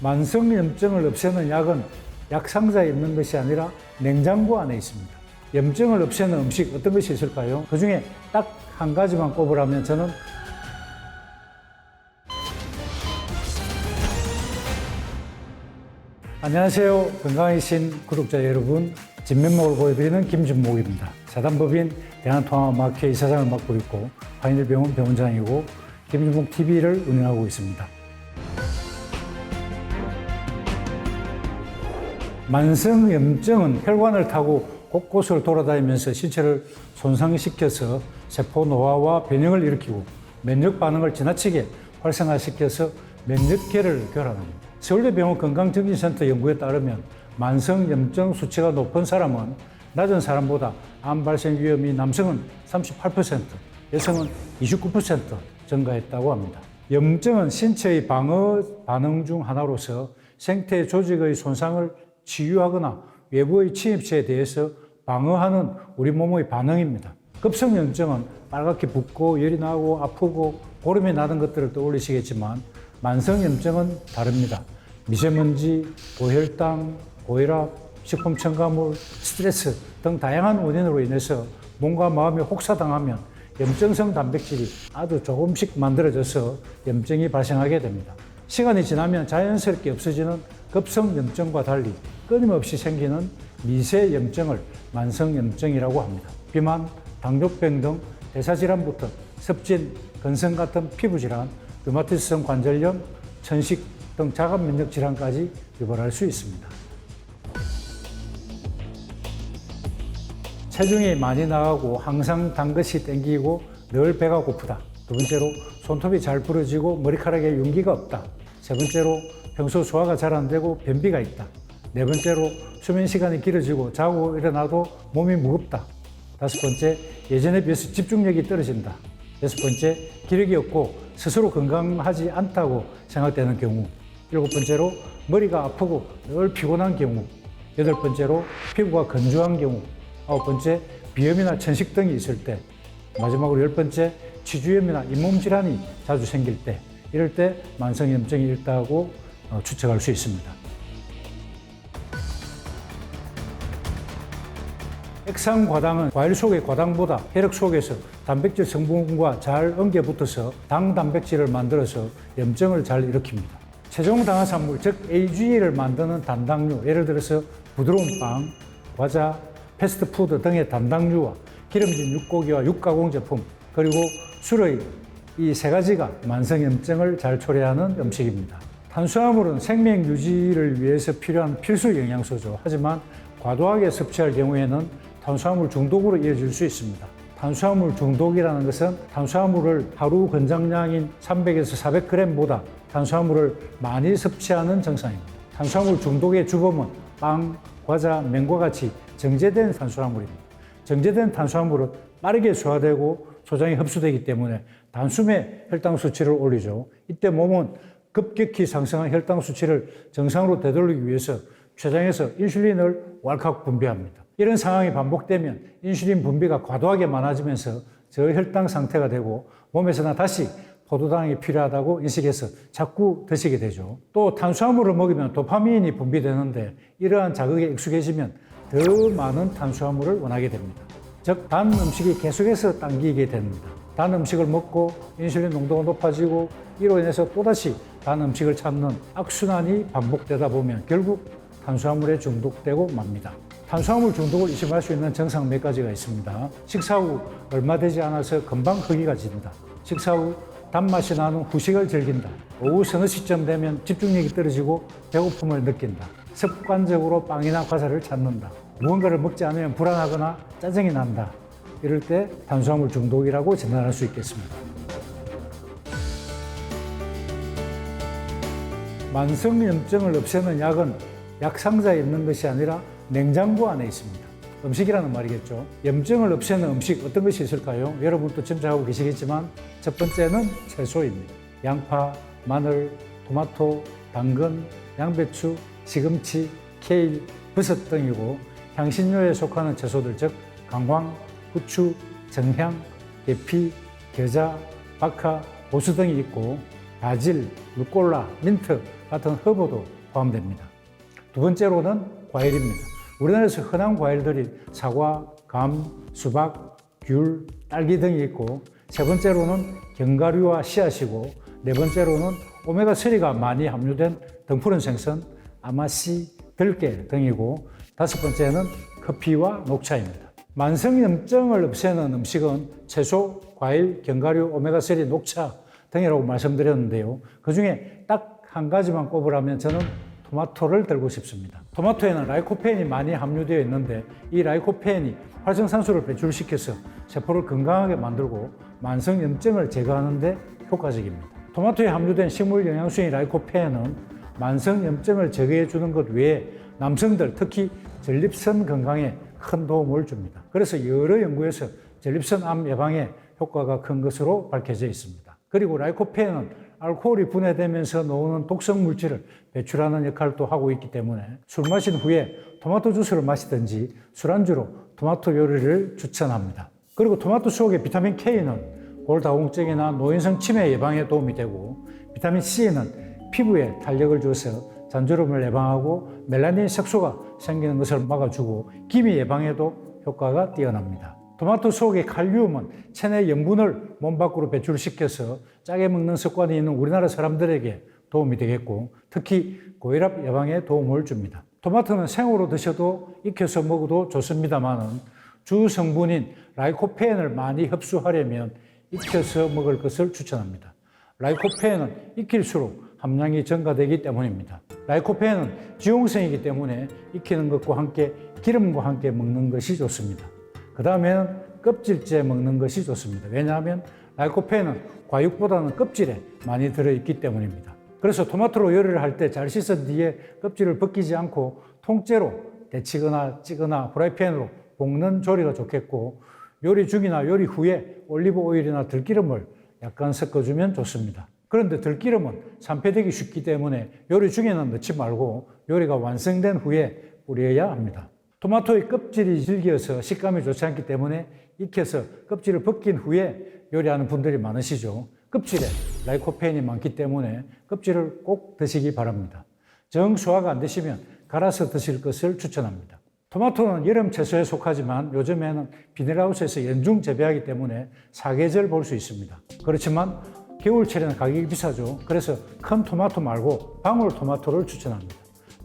만성염증을 없애는 약은 약 상자에 있는 것이 아니라 냉장고 안에 있습니다. 염증을 없애는 음식 어떤 것이 있을까요? 그 중에 딱 한 가지만 꼽으라면 저는 안녕하세요. 건강해신 구독자 여러분, 진면목을 보여드리는 김준목입니다. 사단법인 대한통합마케 이사장을 맡고 있고 파인일병원 병원장이고 김준목TV를 운영하고 있습니다. 만성염증은 혈관을 타고 곳곳을 돌아다니면서 신체를 손상시켜서 세포 노화와 변형을 일으키고 면역 반응을 지나치게 활성화시켜서 면역계를 교란합니다. 서울대병원 건강증진센터 연구에 따르면 만성염증 수치가 높은 사람은 낮은 사람보다 암 발생 위험이 남성은 38%, 여성은 29% 증가했다고 합니다. 염증은 신체의 방어 반응 중 하나로서 생태 조직의 손상을 치유하거나 외부의 침입체에 대해서 방어하는 우리 몸의 반응입니다. 급성염증은 빨갛게 붓고 열이 나고 아프고 고름이 나는 것들을 떠올리시겠지만 만성염증은 다릅니다. 미세먼지, 고혈당, 고혈압, 식품 첨가물, 스트레스 등 다양한 원인으로 인해서 몸과 마음이 혹사당하면 염증성 단백질이 아주 조금씩 만들어져서 염증이 발생하게 됩니다. 시간이 지나면 자연스럽게 없어지는 급성염증과 달리 끊임없이 생기는 미세염증을 만성염증이라고 합니다. 비만, 당뇨병 등 대사질환부터 습진, 건성 같은 피부질환, 류마티스성 관절염, 천식 등 자가면역 질환까지 유발할 수 있습니다. 체중이 많이 나가고 항상 단 것이 땡기고 늘 배가 고프다. 두 번째로 손톱이 잘 부러지고 머리카락에 윤기가 없다. 세 번째로 평소 소화가 잘 안 되고 변비가 있다. 네 번째로 수면 시간이 길어지고 자고 일어나도 몸이 무겁다. 다섯 번째, 예전에 비해서 집중력이 떨어진다. 여섯 번째, 기력이 없고 스스로 건강하지 않다고 생각되는 경우. 일곱 번째로, 머리가 아프고 늘 피곤한 경우. 여덟 번째로, 피부가 건조한 경우. 아홉 번째, 비염이나 천식 등이 있을 때. 마지막으로 열 번째, 치주염이나 잇몸 질환이 자주 생길 때. 이럴 때 만성염증이 있다고 추측할 수 있습니다. 액상과당은 과일 속의 과당보다 혈액 속에서 단백질 성분과 잘 엉겨 붙어서 당 단백질을 만들어서 염증을 잘 일으킵니다. 최종 당화산물, 즉 AGE를 만드는 단당류, 예를 들어서 부드러운 빵, 과자, 패스트푸드 등의 단당류와 기름진 육고기와 육가공 제품, 그리고 술의 이 세 가지가 만성염증을 잘 초래하는 음식입니다. 탄수화물은 생명 유지를 위해서 필요한 필수 영양소죠. 하지만 과도하게 섭취할 경우에는 탄수화물 중독으로 이어질 수 있습니다. 탄수화물 중독이라는 것은 탄수화물을 하루 권장량인 300에서 400g보다 탄수화물을 많이 섭취하는 증상입니다. 탄수화물 중독의 주범은 빵, 과자,麺과 같이 정제된 탄수화물입니다. 정제된 탄수화물은 빠르게 소화되고 소장이 흡수되기 때문에 단숨에 혈당 수치를 올리죠. 이때 몸은 급격히 상승한 혈당 수치를 정상으로 되돌리기 위해서 췌장에서 인슐린을 왈칵 분비합니다. 이런 상황이 반복되면 인슐린 분비가 과도하게 많아지면서 저혈당 상태가 되고 몸에서는 다시 포도당이 필요하다고 인식해서 자꾸 드시게 되죠. 또 탄수화물을 먹으면 도파민이 분비되는데 이러한 자극에 익숙해지면 더 많은 탄수화물을 원하게 됩니다. 즉, 단 음식이 계속해서 당기게 됩니다. 단 음식을 먹고 인슐린 농도가 높아지고 이로 인해서 또다시 단 음식을 찾는 악순환이 반복되다 보면 결국 탄수화물에 중독되고 맙니다. 탄수화물 중독을 의심할 수 있는 증상 몇 가지가 있습니다. 식사 후 얼마 되지 않아서 금방 허기가 진다. 식사 후 단맛이 나는 후식을 즐긴다. 오후 서너 시점 되면 집중력이 떨어지고 배고픔을 느낀다. 습관적으로 빵이나 과자를 찾는다. 무언가를 먹지 않으면 불안하거나 짜증이 난다. 이럴 때 탄수화물 중독이라고 진단할 수 있겠습니다. 만성염증을 없애는 약은 약 상자에 있는 것이 아니라 냉장고 안에 있습니다. 음식이라는 말이겠죠. 염증을 없애는 음식 어떤 것이 있을까요? 여러분도 짐작하고 계시겠지만 첫 번째는 채소입니다. 양파, 마늘, 토마토, 당근, 양배추, 시금치, 케일, 버섯 등이고 향신료에 속하는 채소들 즉 강황, 후추, 정향, 계피, 겨자, 박하, 고수 등이 있고 바질, 루꼴라, 민트 같은 허브도 포함됩니다. 두 번째로는 과일입니다. 우리나라에서 흔한 과일들이 사과, 감, 수박, 귤, 딸기 등이 있고, 세 번째로는 견과류와 씨앗이고, 네 번째로는 오메가3가 많이 함유된 등푸른 생선, 아마씨, 들깨 등이고, 다섯 번째는 커피와 녹차입니다. 만성염증을 없애는 음식은 채소, 과일, 견과류, 오메가3, 녹차 등이라고 말씀드렸는데요. 그 중에 딱 한 가지만 꼽으라면 저는 토마토를 들고 싶습니다. 토마토에는 라이코펜이 많이 함유되어 있는데 이 라이코펜이 활성산소를 배출시켜서 세포를 건강하게 만들고 만성염증을 제거하는 데 효과적입니다. 토마토에 함유된 식물 영양소인 라이코펜은 만성염증을 제거해 주는 것 외에 남성들, 특히 전립선 건강에 큰 도움을 줍니다. 그래서 여러 연구에서 전립선 암 예방에 효과가 큰 것으로 밝혀져 있습니다. 그리고 라이코펜은 알코올이 분해되면서 나오는 독성 물질을 배출하는 역할도 하고 있기 때문에 술 마신 후에 토마토 주스를 마시든지 술안주로 토마토 요리를 추천합니다. 그리고 토마토 속의 비타민 K는 골다공증이나 노인성 치매 예방에 도움이 되고, 비타민 C는 피부에 탄력을 줘서 잔주름을 예방하고 멜라닌 색소가 생기는 것을 막아주고 기미 예방에도 효과가 뛰어납니다. 토마토 속의 칼륨은 체내 염분을 몸 밖으로 배출시켜서 짜게 먹는 습관이 있는 우리나라 사람들에게 도움이 되겠고, 특히 고혈압 예방에 도움을 줍니다. 토마토는 생으로 드셔도 익혀서 먹어도 좋습니다만 주 성분인 라이코펜을 많이 흡수하려면 익혀서 먹을 것을 추천합니다. 라이코펜은 익힐수록 함량이 증가되기 때문입니다. 라이코펜은 지용성이기 때문에 익히는 것과 함께 기름과 함께 먹는 것이 좋습니다. 그 다음에는 껍질째 먹는 것이 좋습니다. 왜냐하면 라이코펜은 과육보다는 껍질에 많이 들어있기 때문입니다. 그래서 토마토로 요리를 할 때 잘 씻은 뒤에 껍질을 벗기지 않고 통째로 데치거나 찌거나 프라이팬으로 볶는 조리가 좋겠고, 요리 중이나 요리 후에 올리브 오일이나 들기름을 약간 섞어주면 좋습니다. 그런데 들기름은 산패되기 쉽기 때문에 요리 중에는 넣지 말고 요리가 완성된 후에 뿌려야 합니다. 토마토의 껍질이 질겨서 식감이 좋지 않기 때문에 익혀서 껍질을 벗긴 후에 요리하는 분들이 많으시죠. 껍질에 라이코펜이 많기 때문에 껍질을 꼭 드시기 바랍니다. 정 소화가 안 되시면 갈아서 드실 것을 추천합니다. 토마토는 여름 채소에 속하지만 요즘에는 비닐하우스에서 연중 재배하기 때문에 사계절 볼 수 있습니다. 그렇지만 겨울철에는 가격이 비싸죠. 그래서 큰 토마토 말고 방울토마토를 추천합니다.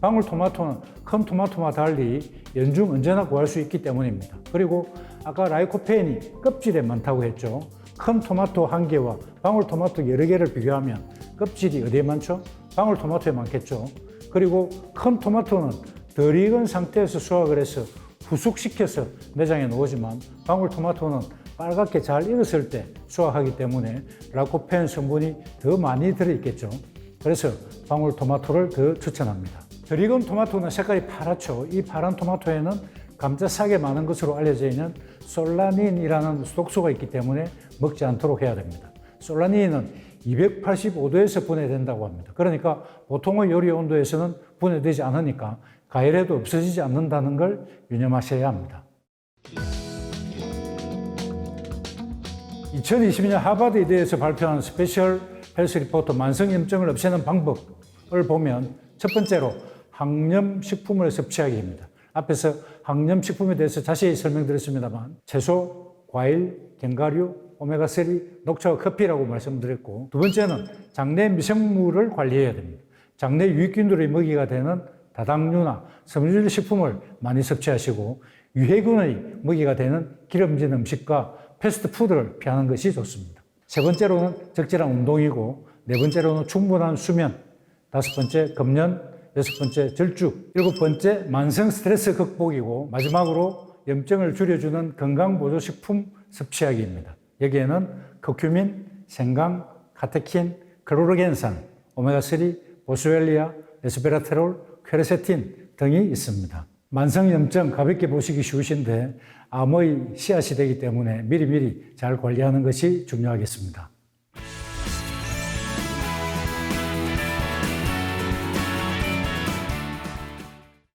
방울토마토는 큰 토마토와 달리 연중 언제나 구할 수 있기 때문입니다. 그리고 아까 라이코펜이 껍질에 많다고 했죠. 큰 토마토 한 개와 방울토마토 여러 개를 비교하면 껍질이 어디에 많죠? 방울토마토에 많겠죠. 그리고 큰 토마토는 덜 익은 상태에서 수확을 해서 후숙시켜서 매장에 놓으지만 방울토마토는 빨갛게 잘 익었을 때 수확하기 때문에 라이코펜 성분이 더 많이 들어있겠죠. 그래서 방울토마토를 더 추천합니다. 덜 익은 토마토는 색깔이 파랗죠. 이 파란 토마토에는 감자싹에 많은 것으로 알려져 있는 솔라닌이라는 독소가 있기 때문에 먹지 않도록 해야 됩니다. 솔라닌은 285도에서 분해된다고 합니다. 그러니까 보통의 요리 온도에서는 분해되지 않으니까 가열해도 없어지지 않는다는 걸 유념하셔야 합니다. 2022년 하버드 의대에서 발표한 스페셜 헬스 리포트 만성염증을 없애는 방법을 보면 첫 번째로 항염식품을 섭취하기입니다. 앞에서 항염식품에 대해서 자세히 설명드렸습니다만 채소, 과일, 견과류, 오메가3, 녹차와 커피라고 말씀드렸고, 두 번째는 장내 미생물을 관리해야 됩니다. 장내 유익균들의 먹이가 되는 다당류나 섬유질 식품을 많이 섭취하시고 유해균의 먹이가 되는 기름진 음식과 패스트푸드를 피하는 것이 좋습니다. 세 번째로는 적절한 운동이고, 네 번째로는 충분한 수면, 다섯 번째 금연, 여섯 번째 절주, 일곱 번째 만성 스트레스 극복이고, 마지막으로 염증을 줄여주는 건강보조식품 섭취하기입니다. 여기에는 커큐민, 생강, 카테킨, 클로로겐산, 오메가3, 보스웰리아, 레스베라트롤, 퀘르세틴 등이 있습니다. 만성염증 가볍게 보시기 쉬우신데 암의 씨앗이 되기 때문에 미리미리 잘 관리하는 것이 중요하겠습니다.